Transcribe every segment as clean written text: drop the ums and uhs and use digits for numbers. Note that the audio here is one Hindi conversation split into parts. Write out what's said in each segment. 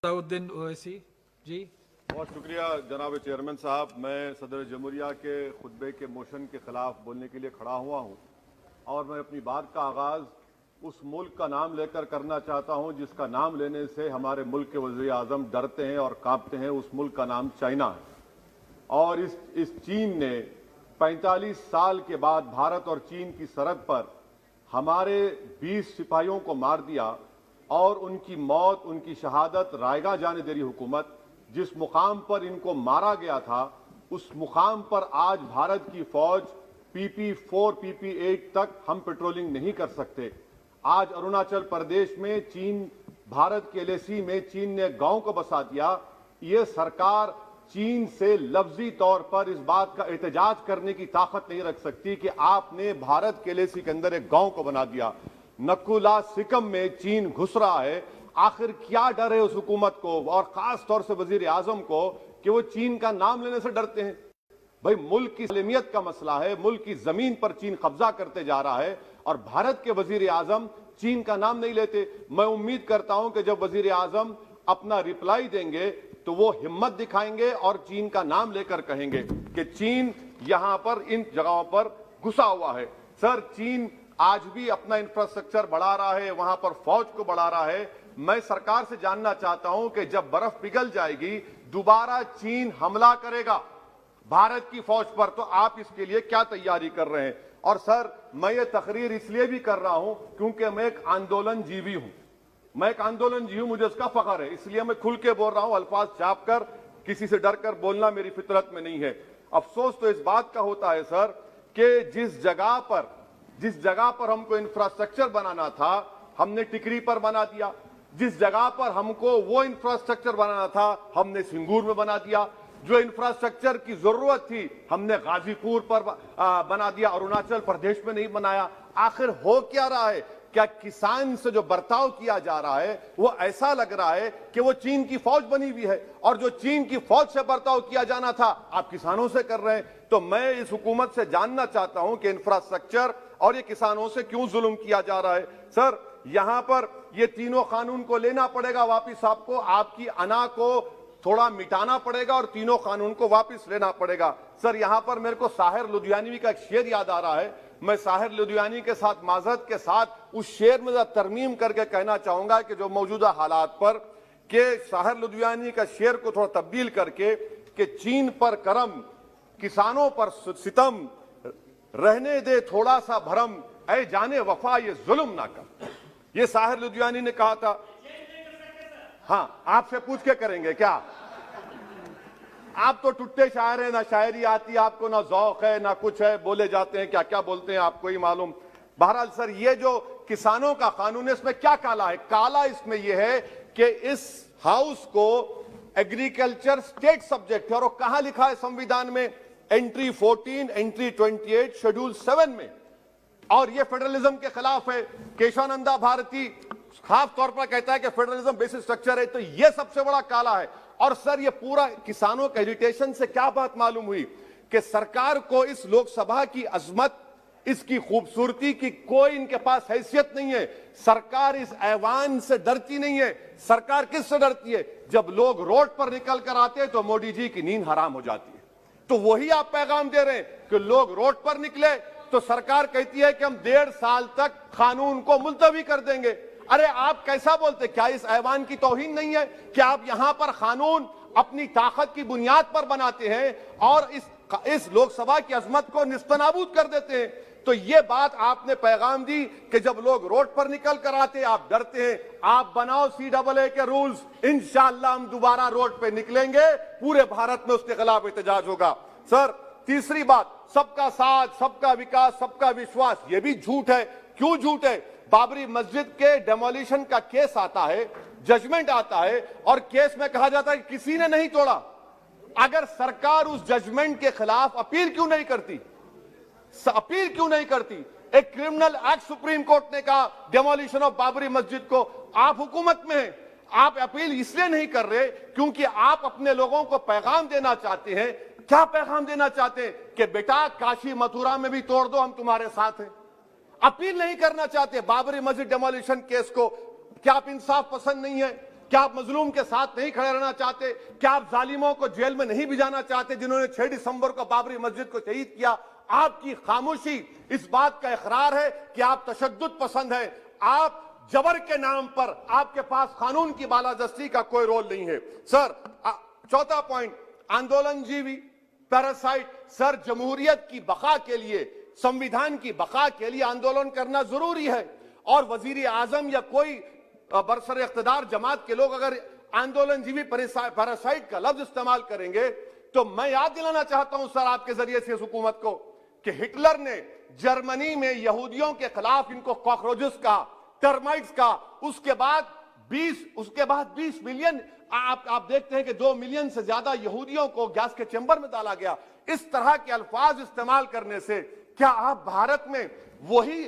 सलाउद्दीन ओवैसी जी। बहुत शुक्रिया जनाब चेयरमैन साहब। मैं सदर जमहूरिया के खुतबे के मोशन के खिलाफ बोलने के लिए खड़ा हुआ हूँ और मैं अपनी बात का आगाज़ उस मुल्क का नाम लेकर करना चाहता हूँ जिसका नाम लेने से हमारे मुल्क के वज़ीर आज़म डरते हैं और कांपते हैं। उस मुल्क का नाम चाइना है और इस चीन ने 45 साल के बाद भारत और चीन की सरहद पर हमारे 20 सिपाहियों को मार दिया और उनकी मौत, उनकी शहादत रायगा जाने दे रही हुकूमत। जिस मुकाम पर इनको मारा गया था उस मुकाम पर आज भारत की फौज PP4 PP8 तक हम पेट्रोलिंग नहीं कर सकते। आज अरुणाचल प्रदेश में चीन, भारत के LAC में चीन ने गांव को बसा दिया। ये सरकार चीन से लफ्जी तौर पर इस बात का एहतजाज करने की ताकत नहीं रख सकती कि आपने भारत के LAC के अंदर एक गांव को बना दिया। नकुला सिकम में चीन घुस रहा है। आखिर क्या डर है उस हुकूमत को और खास तौर से वजीर आजम को कि वो चीन का नाम लेने से डरते हैं? भाई, मुल्क की सलामियत का मसला है। मुल्क की जमीन पर चीन कब्जा करते जा रहा है और भारत के वजीर आजम चीन का नाम नहीं लेते। मैं उम्मीद करता हूं कि जब वजीर आजम अपना रिप्लाई देंगे तो वो हिम्मत दिखाएंगे और चीन का नाम लेकर कहेंगे कि चीन यहां पर इन जगहों पर घुसा हुआ है। सर, चीन आज भी अपना इंफ्रास्ट्रक्चर बढ़ा रहा है, वहां पर फौज को बढ़ा रहा है। मैं सरकार से जानना चाहता हूं कि जब बर्फ पिघल जाएगी दोबारा चीन हमला करेगा भारत की फौज पर, तो आप इसके लिए क्या तैयारी कर रहे हैं? और सर, मैं ये तकरीर इसलिए भी कर रहा हूं क्योंकि मैं एक आंदोलन जीवी हूं। मैं एक आंदोलन जीवी हूं, मुझे उसका फख्र है, इसलिए मैं खुल के बोल रहा हूं। अल्फाज छाप कर, किसी से डर कर बोलना मेरी फितरत में नहीं है। अफसोस तो इस बात का होता है सर कि जिस जगह पर हमको इंफ्रास्ट्रक्चर बनाना था हमने टिकरी पर बना दिया। जिस जगह पर हमको वो इंफ्रास्ट्रक्चर बनाना था हमने सिंगूर में बना दिया। जो इंफ्रास्ट्रक्चर की जरूरत थी हमने गाजीपुर पर बना दिया, अरुणाचल प्रदेश में नहीं बनाया। आखिर हो क्या रहा है? क्या किसान से जो बर्ताव किया जा रहा है वो ऐसा लग रहा है कि वो चीन की फौज बनी हुई है और जो चीन की फौज से बर्ताव किया जाना था आप किसानों से कर रहे हैं? तो मैं इस हुकूमत से जानना चाहता हूं कि इंफ्रास्ट्रक्चर और ये किसानों से क्यों जुल्म किया जा रहा है? सर, यहां पर ये तीनों कानून को लेना पड़ेगा वापिस, आपको आपकी अना को थोड़ा मिटाना पड़ेगा और तीनों कानून को वापस लेना पड़ेगा। सर, यहां पर मेरे को साहिर लुधियानवी का एक शेर याद आ रहा है। मैं साहिर लुधियानवी के साथ माजरत के साथ उस शेर में तरमीम करके कहना चाहूंगा कि जो मौजूदा हालात पर के साहिर लुधियानवी का शेर को थोड़ा तब्दील करके कि चीन पर करम, किसानों पर सितम, रहने दे थोड़ा सा भरम, ऐ जाने वफा ये जुल्म ना कर। ये साहिर लुधियानवी ने कहा था। हाँ, आपसे पूछ के करेंगे क्या? आप तो टुट्टे शायर हैं, ना शायरी आती आपको, ना ज़ौक है, ना कुछ है, बोले जाते हैं, क्या क्या बोलते हैं आपको ही मालूम। बहरहाल सर, ये जो किसानों का कानून है इसमें क्या काला है? काला इसमें यह है कि इस हाउस को एग्रीकल्चर स्टेट सब्जेक्ट है और वो कहां लिखा है संविधान में? एंट्री 14, एंट्री 28, शेड्यूल 7 में। और ये फेडरलिज्म के खिलाफ है। केशवानंदा भारती खास तौर पर कहता है कि फेडरलिज्म बेसिक स्ट्रक्चर है, तो ये सबसे बड़ा काला है। और सर, ये पूरा किसानों के एजुटेशन से क्या बात मालूम हुई कि सरकार को इस लोकसभा की अजमत, इसकी खूबसूरती की कोई इनके पास हैसियत नहीं है। सरकार इस ऐवान से डरती नहीं है। सरकार किससे डरती है? जब लोग रोड पर निकल कर आते हैं तो मोदी जी की नींद हराम हो जाती है। तो वही आप पैगाम दे रहे हैं कि लोग रोड पर निकले तो सरकार कहती है कि हम 1.5 साल तक कानून को मुलतवी कर देंगे। अरे आप कैसा बोलते? क्या इस ऐवान की तौहीन नहीं है कि आप यहां पर कानून अपनी ताकत की बुनियाद पर बनाते हैं और इस लोकसभा की अजमत को निस्तनाबूद कर देते हैं? तो ये बात आपने पैगाम दी कि जब लोग रोड पर निकल कर आते आप डरते हैं। आप बनाओ CAA के रूल्स, इंशाअल्लाह हम दोबारा रोड पे निकलेंगे, पूरे भारत में उसके खिलाफ एहतजाज होगा। सर, तीसरी बात, सबका साथ, सबका विकास, सबका विश्वास, ये भी झूठ है। क्यों झूठ है? बाबरी मस्जिद के डेमोलिशन का केस आता है, जजमेंट आता है और केस में कहा जाता है कि किसी ने नहीं तोड़ा। अगर सरकार उस जजमेंट के खिलाफ अपील क्यों नहीं करती? अपील क्यों नहीं करती? एक क्रिमिनल एक्ट सुप्रीम कोर्ट ने कहा डेमोलिशन ऑफ बाबरी मस्जिद को। आप हुकूमत में हैं, आप अपील इसलिए नहीं कर रहे क्योंकि आप अपने लोगों को पैगाम देना चाहते हैं। क्या पैगाम देना चाहते हैं? कि बेटा काशी मथुरा में भी तोड़ दो, हम तुम्हारे साथ हैं। अपील नहीं करना चाहते बाबरी मस्जिद डेमोलिशन केस को। क्या आप इंसाफ पसंद नहीं है? क्या आप मजलूम के साथ नहीं खड़े रहना चाहते? क्या आप जालिमों को जेल में नहीं भिजाना चाहते जिन्होंने 6 दिसंबर को बाबरी मस्जिद को शहीद किया? आपकी खामोशी इस बात का इकरार है कि आप तशद्दुद पसंद हैं। आप जबर के नाम पर आपके पास कानून की बालादस्ती का कोई रोल नहीं है। सर, चौथा पॉइंट, आंदोलनजीवी पैरासाइट। सर, जमहूरियत की बका के लिए, संविधान की बका के लिए आंदोलन करना जरूरी है। और वजीर आजम या कोई बरसर इख्तिदार जमात के लोग अगर आंदोलनजीवी पैरासाइट का लफ्ज इस्तेमाल करेंगे तो मैं याद दिलाना चाहता हूं सर आपके जरिए से इस हुकूमत को कि हिटलर ने जर्मनी में यहूदियों के खिलाफ इनको कॉकरोचेस का, टर्माइट्स का, उसके बाद 20 मिलियन, आप देखते हैं कि 2 मिलियन से ज्यादा यहूदियों को गैस के चेंबर में डाला गया। इस तरह के अल्फाज इस्तेमाल करने से क्या आप भारत में वही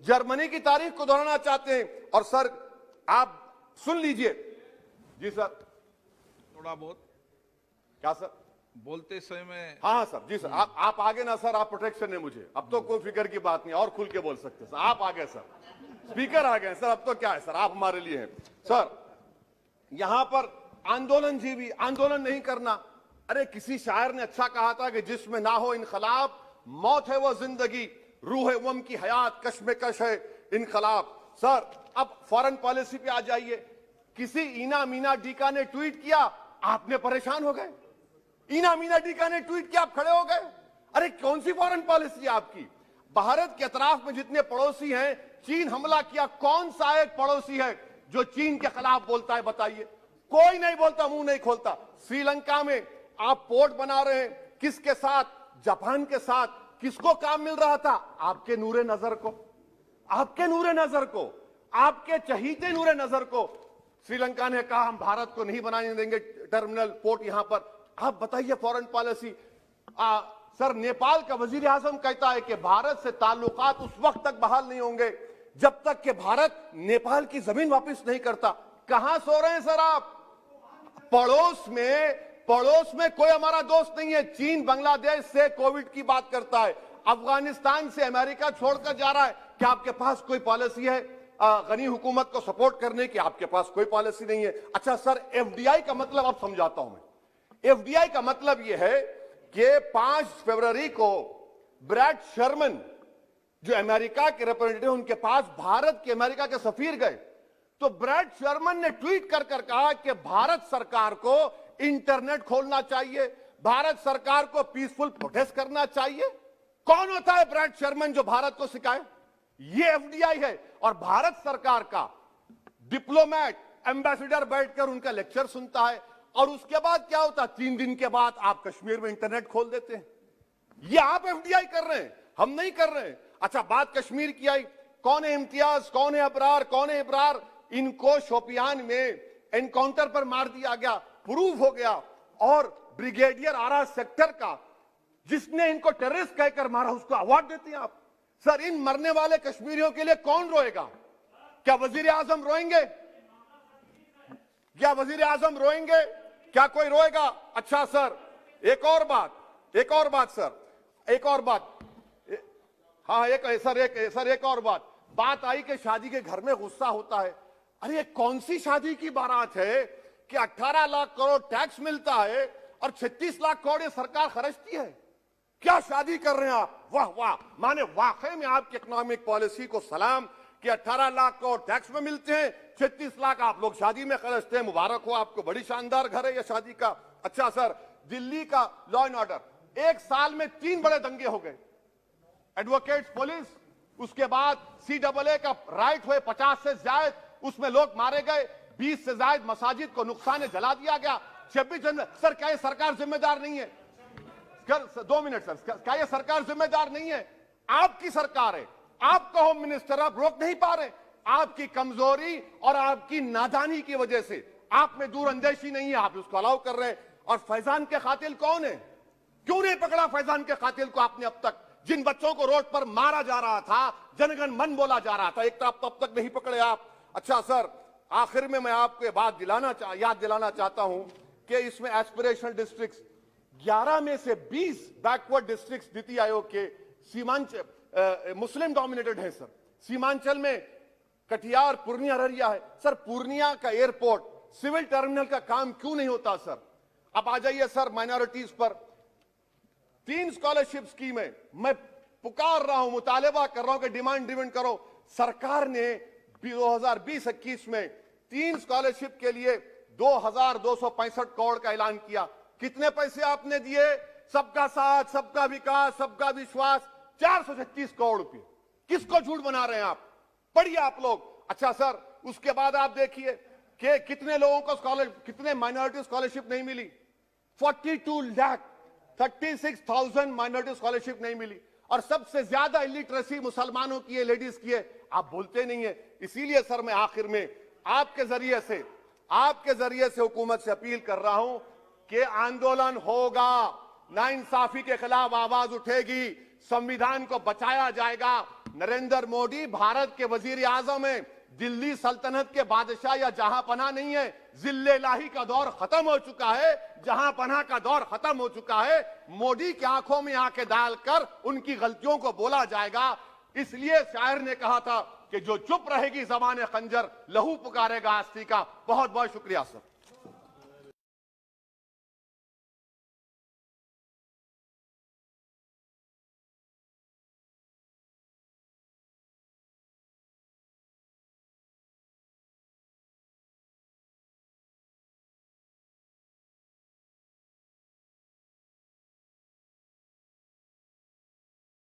जर्मनी की तारीख को दोहराना चाहते हैं? और सर आप सुन लीजिए। जी सर, थोड़ा बहुत क्या सर बोलते समय में। हाँ सर, जी सर, आप आगे ना सर, आप प्रोटेक्शन है मुझे, अब तो कोई फिक्र की बात नहीं, और खुल के बोल सकते सर। आप आ गए सर, स्पीकर आ गए सर, अब तो क्या है सर, आप हमारे लिए हैं। सर, यहां पर आंदोलनजीवी आंदोलन नहीं करना। अरे किसी शायर ने अच्छा कहा था कि जिसमें ना हो इनकलाब, मौत है वो जिंदगी, रूह है वम की हयात, कश्मकश है इनकलाब। सर, अब फॉरेन पॉलिसी पे आ जाइए। किसी इना मीना डीका ने ट्वीट किया, आपने परेशान हो गए। इना मीना डीका ने ट्वीट किया, आप खड़े हो गए। अरे कौन सी फॉरेन पॉलिसी है आपकी? भारत के अतराफ में जितने पड़ोसी हैं, चीन हमला किया, कौन सा एक पड़ोसी है जो चीन के खिलाफ बोलता है? बताइए। कोई नहीं बोलता, मुंह नहीं खोलता। श्रीलंका में आप पोर्ट बना रहे हैं, किसके साथ? जापान के साथ। किसको काम मिल रहा था? आपके नूरे नजर को, आपके नूरे नजर को, आपके चहीते नूरे नजर को। श्रीलंका ने कहा हम भारत को नहीं बनाने देंगे टर्मिनल पोर्ट यहां पर। आप बताइए फॉरेन पॉलिसी। सर, नेपाल का वजीर आजम कहता है कि भारत से ताल्लुकात उस वक्त तक बहाल नहीं होंगे जब तक कि भारत नेपाल की जमीन वापस नहीं करता। कहां सो रहे हैं सर आप? पड़ोस में कोई हमारा दोस्त नहीं है। चीन बांग्लादेश से कोविड की बात करता है, अफगानिस्तान से अमेरिका छोड़कर जा रहा है। क्या आपके पास कोई पॉलिसी है गनी हुकूमत को सपोर्ट करने की? आपके पास कोई पॉलिसी नहीं है। अच्छा सर, एफडीआई का मतलब अब समझाता हूं मैं। एफडीआई का मतलब यह है कि 5 फरवरी को ब्रैड शर्मन जो अमेरिका के रिप्रेजेंटेटिव, उनके पास भारत के अमेरिका के सफीर गए, तो ब्रैड शर्मन ने ट्वीट कर कहा कि भारत सरकार को इंटरनेट खोलना चाहिए, भारत सरकार को पीसफुल प्रोटेस्ट करना चाहिए। कौन होता है ब्रैड शर्मन जो भारत को सिखाए? ये एफडीआई है। और भारत सरकार का डिप्लोमेट, एम्बेसडर बैठकर उनका लेक्चर सुनता है, और उसके बाद क्या होता? 3 दिन के बाद आप कश्मीर में इंटरनेट खोल देते हैं। ये आप एफडीआई कर रहे हैं, हम नहीं कर रहे हैं। अच्छा, बात कश्मीर की आई। कौन है इम्तियाज, कौन है अबरार, कौन है इब्रार? इनको शोपियान में एनकाउंटर पर मार दिया गया, प्रूव हो गया। और ब्रिगेडियर आरा सेक्टर का जिसने इनको टेररिस्ट कहकर मारा, उसको अवार्ड देते हैं आप। सर, इन मरने वाले कश्मीरियों के लिए कौन रोएगा? क्या वजीर आजम रोएंगे? क्या वजीर आजम रोएंगे? क्या कोई रोएगा? अच्छा सर, एक और बात सर, एक और बात। हाँ, एक और बात आई कि शादी के घर में गुस्सा होता है। अरे कौन सी शादी की बारात है कि 18 लाख करोड़ टैक्स मिलता है और 36 लाख करोड़ ये सरकार खर्चती है? क्या शादी कर रहे हैं आप? वाह वाह, माने वाकई में आपकी इकोनॉमिक पॉलिसी को सलाम कि 18 लाख करोड़ टैक्स में मिलते हैं, 36 लाख आप लोग शादी में खर्चते हैं। मुबारक हो आपको, बड़ी शानदार घर है ये शादी का। अच्छा सर, दिल्ली का लॉ एंड ऑर्डर, 1 साल में 3 बड़े दंगे हो गए। एडवोकेट्स पुलिस, उसके बाद CAA का राइट हुए 50 से ज्यादा, उसमें लोग मारे गए। 20 से ज्यादा मसाजिद को नुकसान जला दिया गया। 26 जनवरी। सर, क्या ये सरकार जिम्मेदार नहीं है? 2 मिनट सर, क्या ये सरकार जिम्मेदार नहीं है? आपकी सरकार है, आपका होम मिनिस्टर, आप रोक नहीं पा रहे। आपकी कमजोरी और आपकी नादानी की वजह से, आप में दूरअंदेशी नहीं है, आप उसको अलाउ कर रहे हैं। और फैजान के कातिल कौन है? क्यों नहीं पकड़ा फैजान के कातिल को आपने अब तक? जिन बच्चों को रोड पर मारा जा रहा था, जनगण मन बोला जा रहा था, एक तरफ तब तक नहीं पकड़े आप। अच्छा सर, आखिर में मैं आपको ये बात याद दिलाना चाहता हूं कि इसमें एस्पिरेशनल डिस्ट्रिक्ट्स 11 में से 20 बैकवर्ड डिस्ट्रिक्ट्स नीति आयोग के सीमांचल मुस्लिम डोमिनेटेड है सर। सीमांचल में कटिहार, पूर्णिया, अररिया है। सर, पूर्णिया का एयरपोर्ट सिविल टर्मिनल का काम क्यों नहीं होता सर? अब आ जाइए सर माइनॉरिटीज पर। 3 स्कॉलरशिप स्कीम है, मैं पुकार रहा हूं, मुतालबा कर रहा हूं कि डिमांड ड्रिवन करो। सरकार ने 2020-21 में 3 स्कॉलरशिप के लिए 2265 करोड़ का ऐलान किया। कितने पैसे आपने दिए? सबका साथ, सबका विकास, सबका विश्वास, 436 करोड़ रुपए। किसको झूठ बना रहे हैं आप? पढ़िए आप लोग। अच्छा सर, उसके बाद आप देखिए कि कितने लोगों को कितने माइनॉरिटी स्कॉलरशिप नहीं मिली। 36,000 माइनॉरिटी स्कॉलरशिप नहीं मिली, और सबसे ज्यादा इलिटरेसी मुसलमानों की है, लेडीज की है। आप बोलते नहीं है। इसीलिए सर मैं आखिर में आपके जरिए से हुकूमत से अपील कर रहा हूं कि आंदोलन होगा, नाइंसाफी के खिलाफ आवाज उठेगी, संविधान को बचाया जाएगा। नरेंद्र मोदी भारत के वजीर आजम है, दिल्ली सल्तनत के बादशाह या जहांपना नहीं है। जिल्ले-इलाही का दौर खत्म हो चुका है, जहांपना का दौर खत्म हो चुका है। मोदी की आंखों में आंखें डालकर उनकी गलतियों को बोला जाएगा। इसलिए शायर ने कहा था कि जो चुप रहेगी ज़बान खंजर, लहू पुकारेगा आस्ती का। बहुत बहुत शुक्रिया सर।